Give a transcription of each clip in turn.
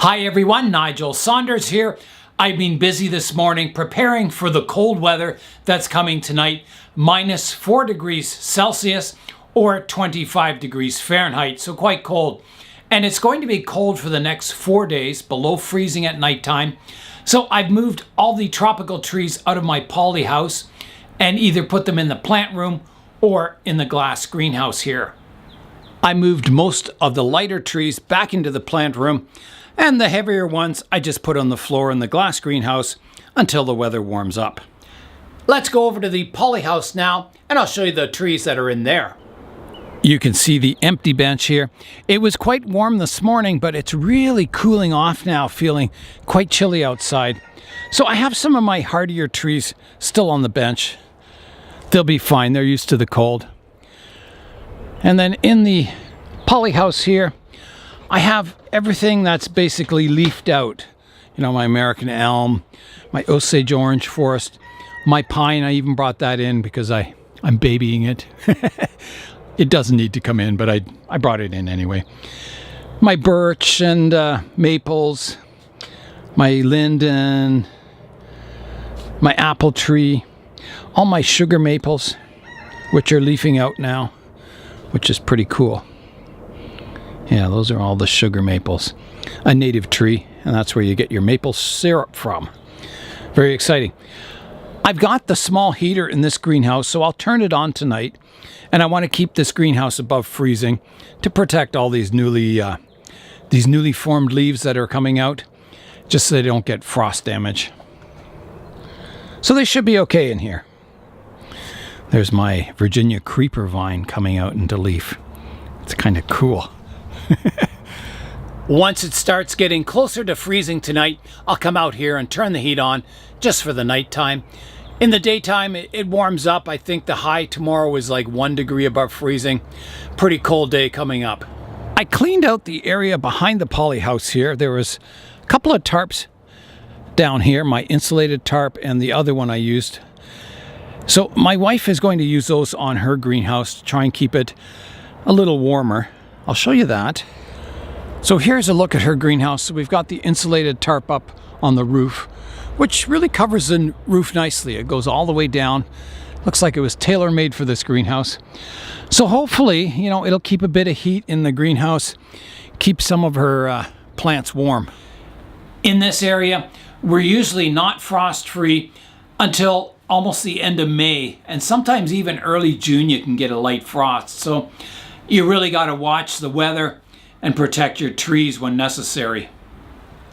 Hi everyone, Nigel Saunders here. I've been busy this morning preparing for the cold weather that's coming tonight, -4 degrees Celsius or 25 degrees Fahrenheit, so quite cold. And it's going to be cold for the next 4 days, below freezing at nighttime. So I've moved all the tropical trees out of my poly house and either put them in the plant room or in the glass greenhouse here. I moved most of the lighter trees back into the plant room, and the heavier ones I just put on the floor in the glass greenhouse until the weather warms up. Let's go over to the poly house now, and I'll show you the trees that are in there. You can see the empty bench here. It was quite warm this morning, but it's really cooling off now, feeling quite chilly outside. So I have some of my hardier trees still on the bench. They'll be fine, they're used to the cold. And then in the poly house here, I have everything that's basically leafed out. You know, my American elm, my Osage orange forest, my pine. I even brought that in because I'm babying it. It doesn't need to come in, but I brought it in anyway. My birch and maples, my linden, my apple tree, all my sugar maples, which are leafing out now, which is pretty cool. Yeah, those are all the sugar maples. A native tree, and that's where you get your maple syrup from. Very exciting. I've got the small heater in this greenhouse, so I'll turn it on tonight. And I want to keep this greenhouse above freezing to protect all these newly formed leaves that are coming out, just so they don't get frost damage. So they should be okay in here. There's my Virginia creeper vine coming out into leaf. It's kind of cool. Once it starts getting closer to freezing tonight, I'll come out here and turn the heat on just for the nighttime. In the daytime, it warms up. I think the high tomorrow is like 1 degree above freezing. Pretty cold day coming up. I cleaned out the area behind the poly house here. There was a couple of tarps down here, my insulated tarp and the other one I used. So my wife is going to use those on her greenhouse to try and keep it a little warmer. I'll show you that. So here's a look at her greenhouse. So we've got the insulated tarp up on the roof, which really covers the roof nicely. It goes all the way down. Looks like it was tailor-made for this greenhouse. So hopefully, you know, it'll keep a bit of heat in the greenhouse, keep some of her plants warm. In this area, we're usually not frost-free until almost the end of May, and sometimes even early June you can get a light frost. So you really got to watch the weather and protect your trees when necessary.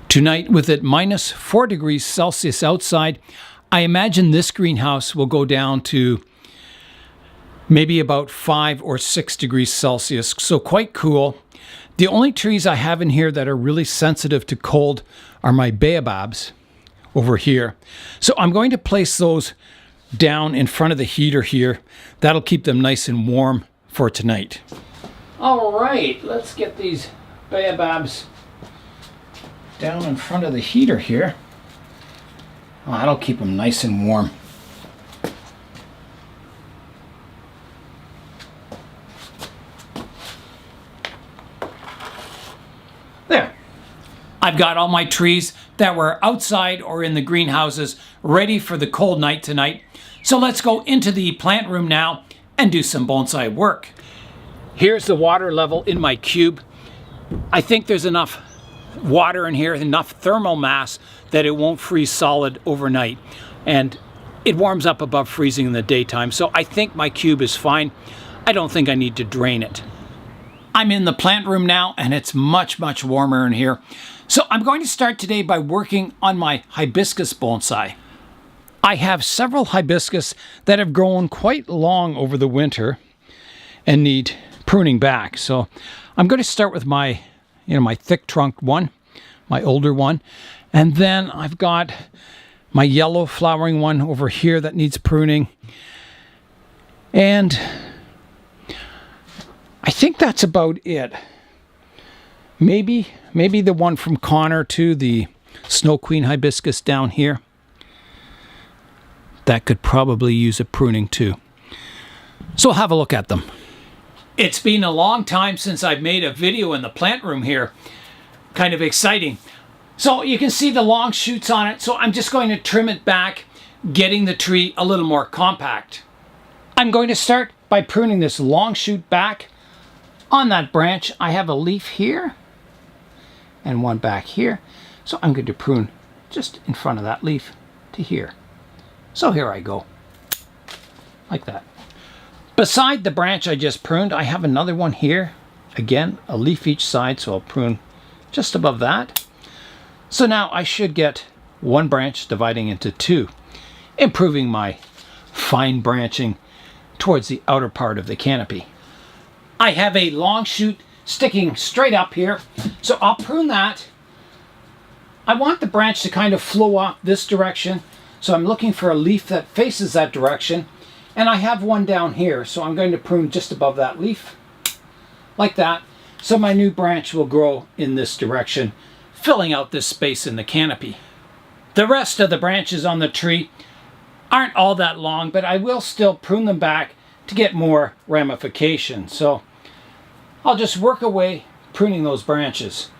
Tonight, with it -4 degrees Celsius outside, I imagine this greenhouse will go down to maybe about 5 or 6 degrees Celsius, so quite cool. The only trees I have in here that are really sensitive to cold are my baobabs over here. So I'm going to place those down in front of the heater here. That'll keep them nice and warm for tonight. All right, let's get these baobabs down in front of the heater here. Oh, that'll keep them nice and warm. There. I've got all my trees that were outside or in the greenhouses ready for the cold night tonight. So let's go into the plant room now and do some bonsai work. Here's the water level in my cube. I think there's enough water in here, enough thermal mass that it won't freeze solid overnight. And it warms up above freezing in the daytime. So I think my cube is fine. I don't think I need to drain it. I'm in the plant room now and it's much, much warmer in here. So I'm going to start today by working on my hibiscus bonsai. I have several hibiscus that have grown quite long over the winter and need pruning back. So I'm going to start with my thick trunk one, my older one. And then I've got my yellow flowering one over here that needs pruning. And I think that's about it. Maybe the one from Connor too, the Snow Queen hibiscus down here. That could probably use a pruning too. So I'll have a look at them. It's been a long time since I've made a video in the plant room here. kind of exciting. So you can see the long shoots on it. So I'm just going to trim it back, getting the tree a little more compact. I'm going to start by pruning this long shoot back. On that branch, I have a leaf here and one back here. So I'm going to prune just in front of that leaf to here. So here I go, like that. Beside the branch I just pruned, I have another one here. Again, a leaf each side, so I'll prune just above that. So now I should get one branch dividing into two, improving my fine branching towards the outer part of the canopy. I have a long shoot sticking straight up here, so I'll prune that. I want the branch to kind of flow off this direction, so I'm looking for a leaf that faces that direction, and I have one down here, so I'm going to prune just above that leaf, like that, so my new branch will grow in this direction, filling out this space in the canopy. The rest of the branches on the tree aren't all that long, but I will still prune them back to get more ramification. So I'll just work away pruning those branches.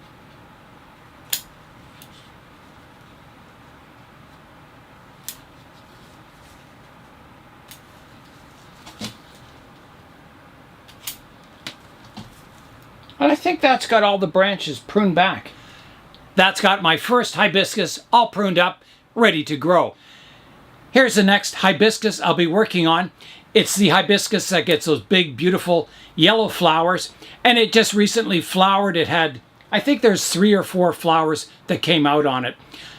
And I think that's got all the branches pruned back. That's got my first hibiscus all pruned up, ready to grow. Here's the next hibiscus I'll be working on. It's the hibiscus that gets those big, beautiful yellow flowers, and it just recently flowered. It had, I think there's 3 or 4 flowers that came out on it.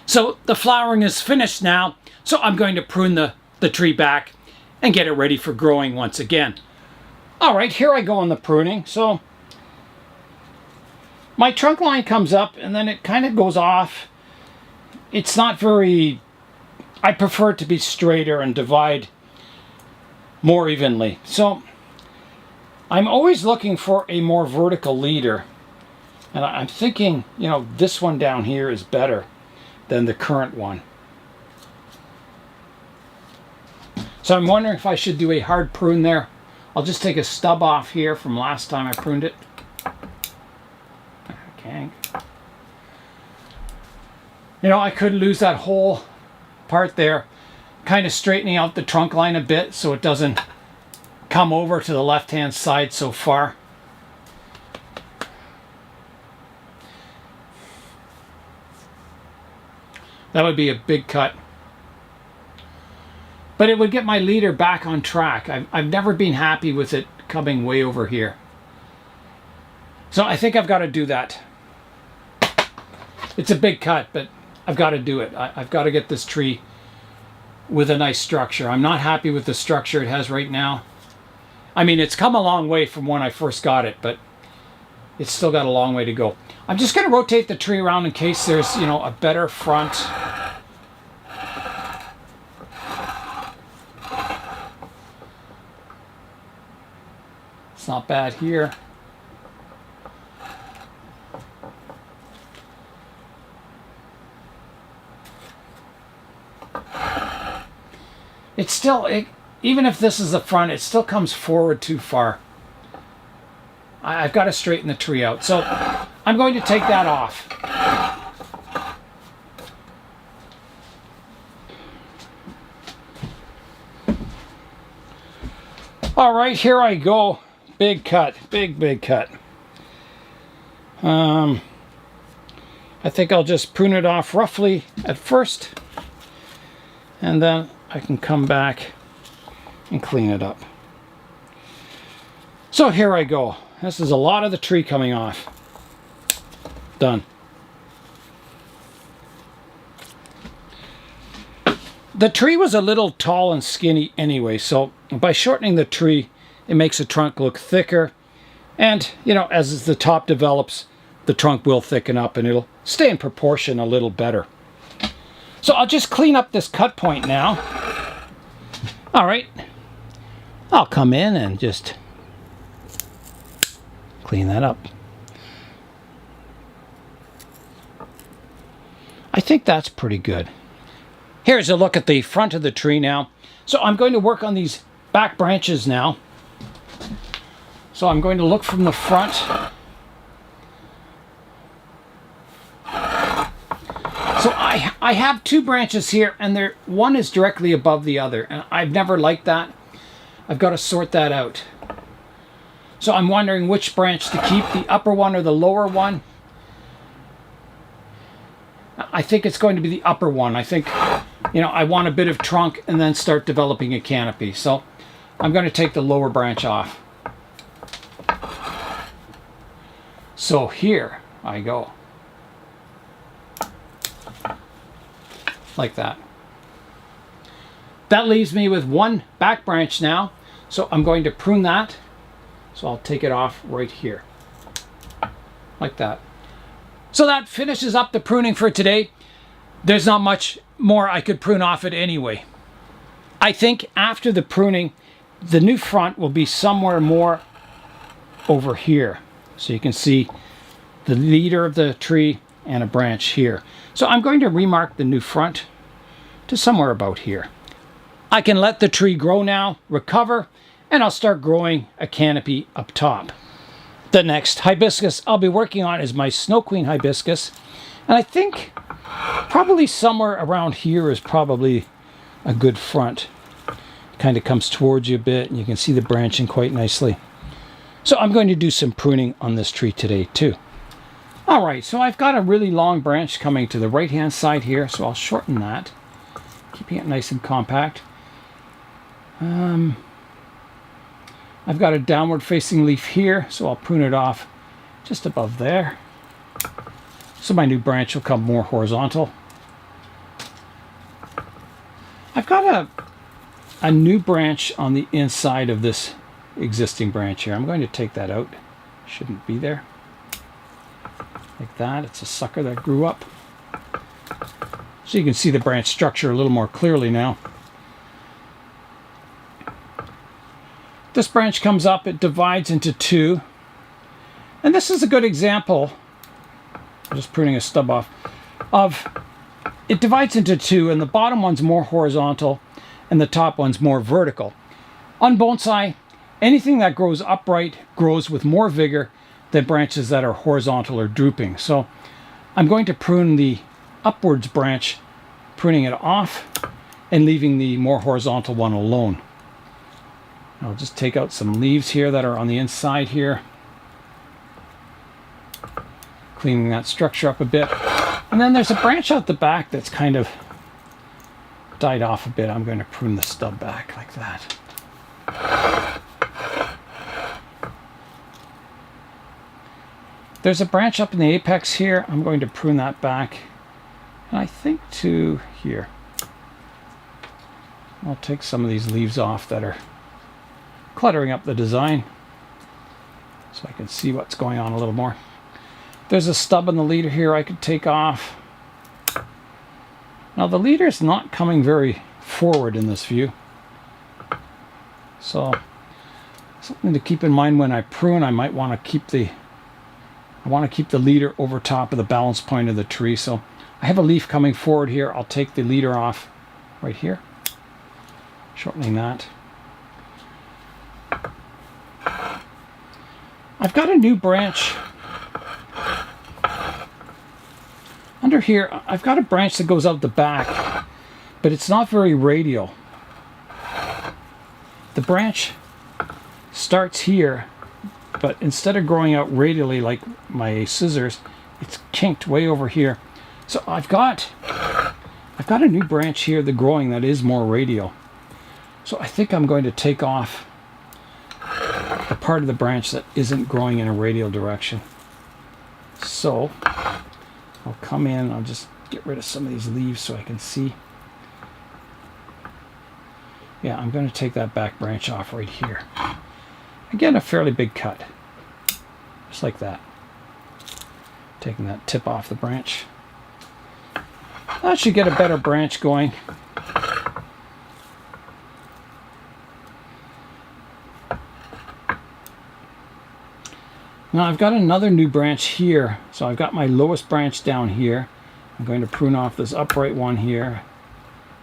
So the flowering is finished now, so I'm going to prune the tree back and get it ready for growing once again. All right, here I go on the pruning. So my trunk line comes up and then it kind of goes off. It's not very, I prefer it to be straighter and divide more evenly. So I'm always looking for a more vertical leader. And I'm thinking, you know, this one down here is better than the current one. So I'm wondering if I should do a hard prune there. I'll just take a stub off here from last time I pruned it. Okay. You know, I could lose that whole part there, kind of straightening out the trunk line a bit so it doesn't come over to the left-hand side so far. That would be a big cut. But it would get my leader back on track. I've never been happy with it coming way over here. So I think I've got to do that. It's a big cut, but I've got to do it. I've got to get this tree with a nice structure. I'm not happy with the structure it has right now. I mean, it's come a long way from when I first got it, but it's still got a long way to go. I'm just going to rotate the tree around in case there's, you know, a better front. It's not bad here. It's still, even if this is the front, it still comes forward too far. I've got to straighten the tree out. So I'm going to take that off. All right, here I go. Big cut, big cut. I think I'll just prune it off roughly at first, and then I can come back and clean it up. So here I go. This is a lot of the tree coming off. Done. The tree was a little tall and skinny anyway, so by shortening the tree, it makes the trunk look thicker. And, you know, as the top develops, the trunk will thicken up and it'll stay in proportion a little better. So I'll just clean up this cut point now. All right. I'll come in and just clean that up. I think that's pretty good. Here's a look at the front of the tree now. So I'm going to work on these back branches now. So I'm going to look from the front. I have two branches here, and one is directly above the other, and I've never liked that. I've got to sort that out. So I'm wondering which branch to keep, the upper one or the lower one. I think it's going to be the upper one. I think, you know, I want a bit of trunk and then start developing a canopy. So I'm going to take the lower branch off. So here I go. Like that. That leaves me with one back branch now. So I'm going to prune that. So I'll take it off right here. Like that. So that finishes up the pruning for today. There's not much more I could prune off it anyway. I think after the pruning, the new front will be somewhere more over here. So you can see the leader of the tree and a branch here. So I'm going to remark the new front to somewhere about here. I can let the tree grow now, recover, and I'll start growing a canopy up top. The next hibiscus I'll be working on is my Snow Queen hibiscus. And I think probably somewhere around here is probably a good front. It kind of comes towards you a bit, and you can see the branching quite nicely. So I'm going to do some pruning on this tree today too. All right, so I've got a really long branch coming to the right-hand side here, so I'll shorten that, keeping it nice and compact. I've got a downward facing leaf here, so I'll prune it off just above there. So my new branch will come more horizontal. I've got a new branch on the inside of this existing branch here. I'm going to take that out. Shouldn't be there. Like that. It's a sucker that grew up. So you can see the branch structure a little more clearly now. This branch comes up, it divides into two. And this is a good example, I'm just pruning a stub off, of it divides into two, and the bottom one's more horizontal and the top one's more vertical. On bonsai, anything that grows upright grows with more vigor than branches that are horizontal or drooping. So I'm going to prune the upwards branch, pruning it off and leaving the more horizontal one alone. I'll just take out some leaves here that are on the inside here. Cleaning that structure up a bit. And then there's a branch out the back that's kind of died off a bit. I'm going to prune the stub back like that. There's a branch up in the apex here. I'm going to prune that back. And I think to here. I'll take some of these leaves off that are cluttering up the design so I can see what's going on a little more. There's a stub in the leader here I could take off. Now the leader is not coming very forward in this view, so something to keep in mind when I prune. I might want to keep the leader over top of the balance point of the tree. So I have a leaf coming forward here. I'll take the leader off right here, shortening that. I've got a new branch under here. I've got a branch that goes out the back, but it's not very radial. The branch starts here, but instead of growing out radially like my scissors, it's kinked way over here. So I've got a new branch here, the growing, that is more radial. So I think I'm going to take off the part of the branch that isn't growing in a radial direction. So I'll come in, I'll just get rid of some of these leaves so I can see. Yeah, I'm going to take that back branch off right here. Again, a fairly big cut. Just like that. Taking that tip off the branch. That should get a better branch going. Now I've got another new branch here. So I've got my lowest branch down here. I'm going to prune off this upright one here.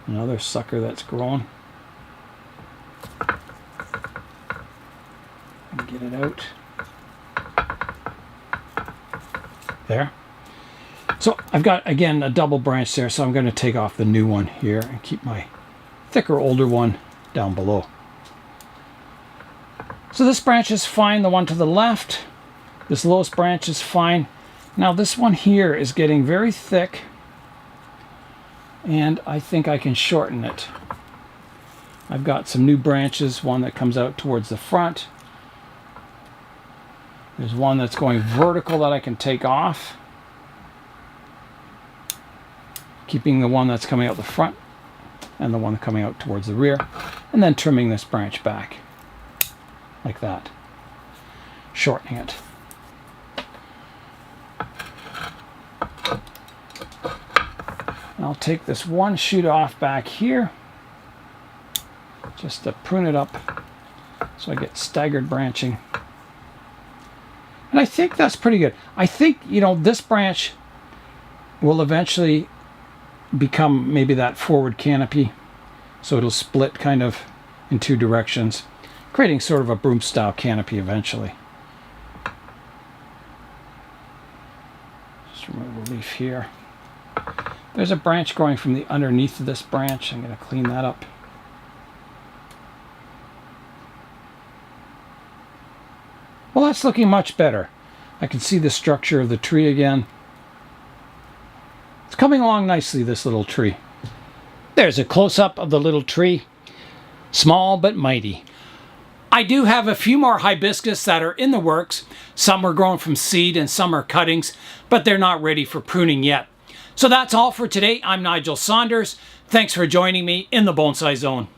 Another sucker that's growing. And get it out. There. So I've got, again, a double branch there, so I'm going to take off the new one here and keep my thicker, older one down below. So this branch is fine, the one to the left. This lowest branch is fine. Now this one here is getting very thick, and I think I can shorten it. I've got some new branches, one that comes out towards the front. There's one that's going vertical that I can take off, keeping the one that's coming out the front and the one coming out towards the rear, and then trimming this branch back like that, shortening it. And I'll take this one shoot off back here just to prune it up so I get staggered branching. And I think that's pretty good. I think, you know, this branch will eventually become maybe that forward canopy, so it'll split kind of in two directions, creating sort of a broom style canopy eventually. Just remove the leaf here. There's a branch growing from the underneath of this branch. I'm going to clean that up. Well, that's looking much better. I can see the structure of the tree again. It's coming along nicely, this little tree. There's a close-up of the little tree. Small but mighty. I do have a few more hibiscus that are in the works. Some are grown from seed and some are cuttings, but they're not ready for pruning yet. So that's all for today. I'm Nigel Saunders. Thanks for joining me in the Bonsai Zone.